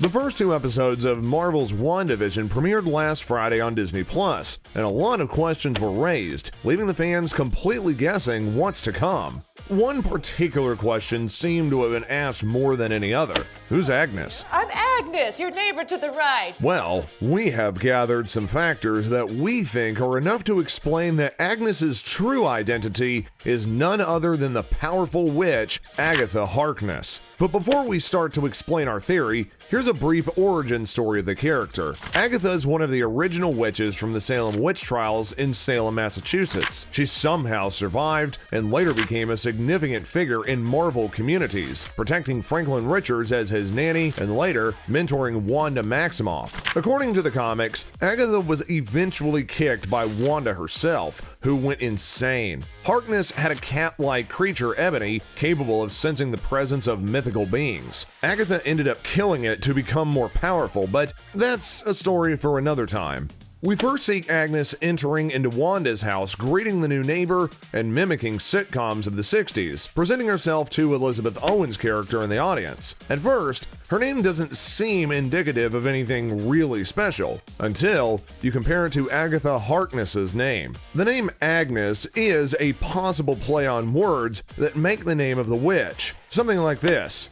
The first two episodes of Marvel's WandaVision premiered last Friday on Disney+, and a lot of questions were raised, leaving the fans completely guessing what's to come. One particular question seemed to have been asked more than any other. Who's Agnes? I'm Agnes, your neighbor to the right. Well, we have gathered some factors that we think are enough to explain that Agnes's true identity is none other than the powerful witch, Agatha Harkness. But before we start to explain our theory, here's a brief origin story of the character. Agatha is one of the original witches from the Salem witch trials in Salem, Massachusetts. She somehow survived and later became a significant figure in Marvel communities, protecting Franklin Richards as his nanny and later mentoring Wanda Maximoff. According to the comics, Agatha was eventually kicked by Wanda herself, who went insane. Harkness had a cat-like creature, Bettany, capable of sensing the presence of mythical beings. Agatha ended up killing it to become more powerful, but that's a story for another time. We first see Agnes entering into Wanda's house, greeting the new neighbor and mimicking sitcoms of the 60s, presenting herself to Elizabeth Owen's character in the audience. At first, her name doesn't seem indicative of anything really special, until you compare it to Agatha Harkness's name. The name Agnes is a possible play on words that make the name of the witch. Something like this.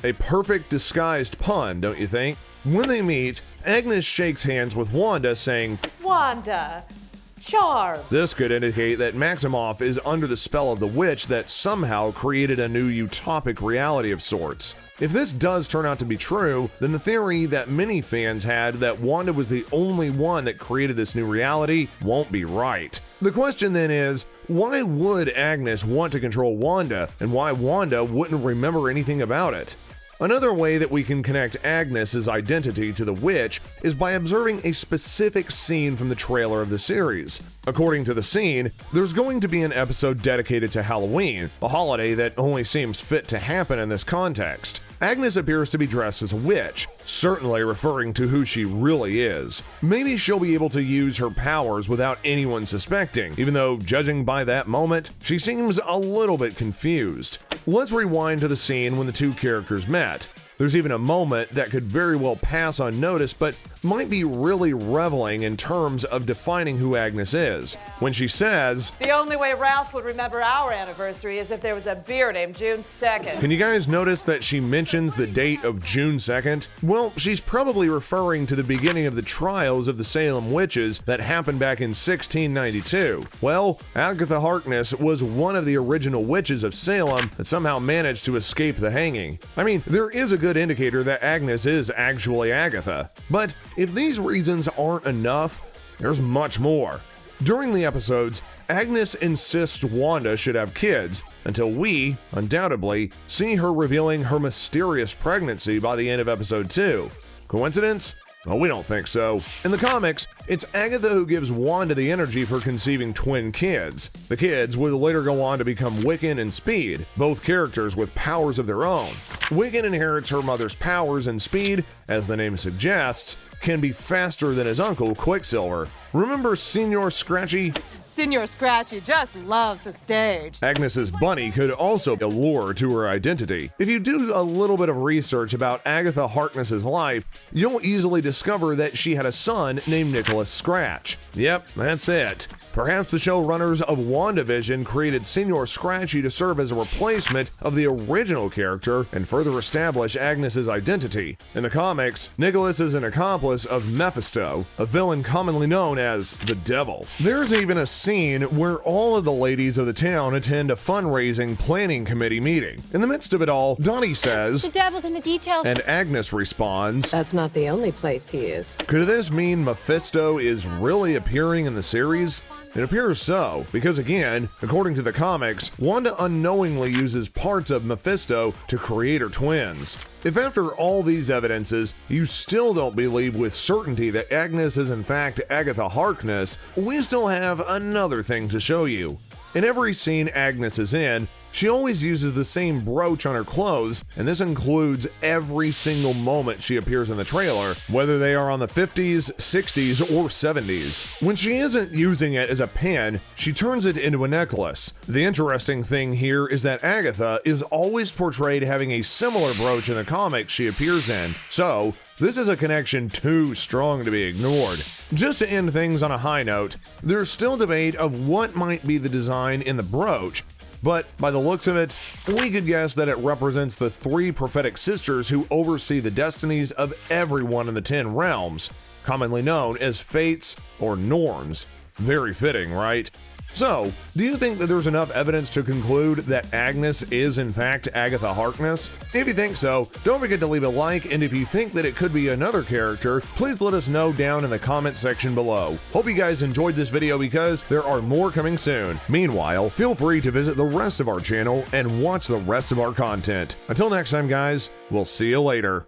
A perfect disguised pun, don't you think? When they meet, Agnes shakes hands with Wanda, saying, Wanda, charm. This could indicate that Maximoff is under the spell of the witch that somehow created a new utopic reality of sorts. If this does turn out to be true, then the theory that many fans had that Wanda was the only one that created this new reality won't be right. The question then is, why would Agnes want to control Wanda, and why Wanda wouldn't remember anything about it? Another way that we can connect Agnes's identity to the witch is by observing a specific scene from the trailer of the series. According to the scene, there's going to be an episode dedicated to Halloween, a holiday that only seems fit to happen in this context. Agnes appears to be dressed as a witch, certainly referring to who she really is. Maybe she'll be able to use her powers without anyone suspecting, even though, judging by that moment, she seems a little bit confused. Let's rewind to the scene when the two characters met. There's even a moment that could very well pass unnoticed, but might be really reveling in terms of defining who Agnes is. When she says, The only way Ralph would remember our anniversary is if there was a beer named June 2nd. Can you guys notice that she mentions the date of June 2nd? Well, she's probably referring to the beginning of the trials of the Salem witches that happened back in 1692. Well, Agatha Harkness was one of the original witches of Salem that somehow managed to escape the hanging. I mean, there is a good indicator that Agnes is actually Agatha. But if these reasons aren't enough, there's much more. During the episodes, Agnes insists Wanda should have kids, until we, undoubtedly, see her revealing her mysterious pregnancy by the end of episode 2. Coincidence? Well, we don't think so. In the comics, it's Agatha who gives Wanda the energy for conceiving twin kids. The kids would later go on to become Wiccan and Speed, both characters with powers of their own. Wiccan inherits her mother's powers, and Speed, as the name suggests, can be faster than his uncle, Quicksilver. Remember Senor Scratchy? Senor Scratchy just loves the stage. Agnes's bunny could also be a lure to her identity. If you do a little bit of research about Agatha Harkness's life, you'll easily discover that she had a son named Nicholas Scratch. Yep, that's it. Perhaps the showrunners of WandaVision created Senor Scratchy to serve as a replacement of the original character and further establish Agnes's identity. In the comics, Nicholas is an accomplice of Mephisto, a villain commonly known as the Devil. There's even a scene where all of the ladies of the town attend a fundraising planning committee meeting. In the midst of it all, Donnie says, The devil's in the details. And Agnes responds, That's not the only place he is. Could this mean Mephisto is really appearing in the series? It appears so, because again, according to the comics, Wanda unknowingly uses parts of Mephisto to create her twins. If after all these evidences, you still don't believe with certainty that Agnes is in fact Agatha Harkness, we still have another thing to show you. In every scene Agnes is in, She always uses the same brooch on her clothes, and this includes every single moment she appears in the trailer, whether they are on the 50s, 60s, or 70s. When she isn't using it as a pin, she turns it into a necklace. The interesting thing here is that Agatha is always portrayed having a similar brooch in the comics she appears in, so this is a connection too strong to be ignored. Just to end things on a high note, there's still debate of what might be the design in the brooch, but by the looks of it, we could guess that it represents the 3 prophetic sisters who oversee the destinies of everyone in the 10 realms, commonly known as fates or norms. Very fitting, right? So, do you think that there's enough evidence to conclude that Agnes is in fact Agatha Harkness? If you think so, don't forget to leave a like, and if you think that it could be another character, please let us know down in the comment section below. Hope you guys enjoyed this video because there are more coming soon. Meanwhile, feel free to visit the rest of our channel and watch the rest of our content. Until next time guys, we'll see you later.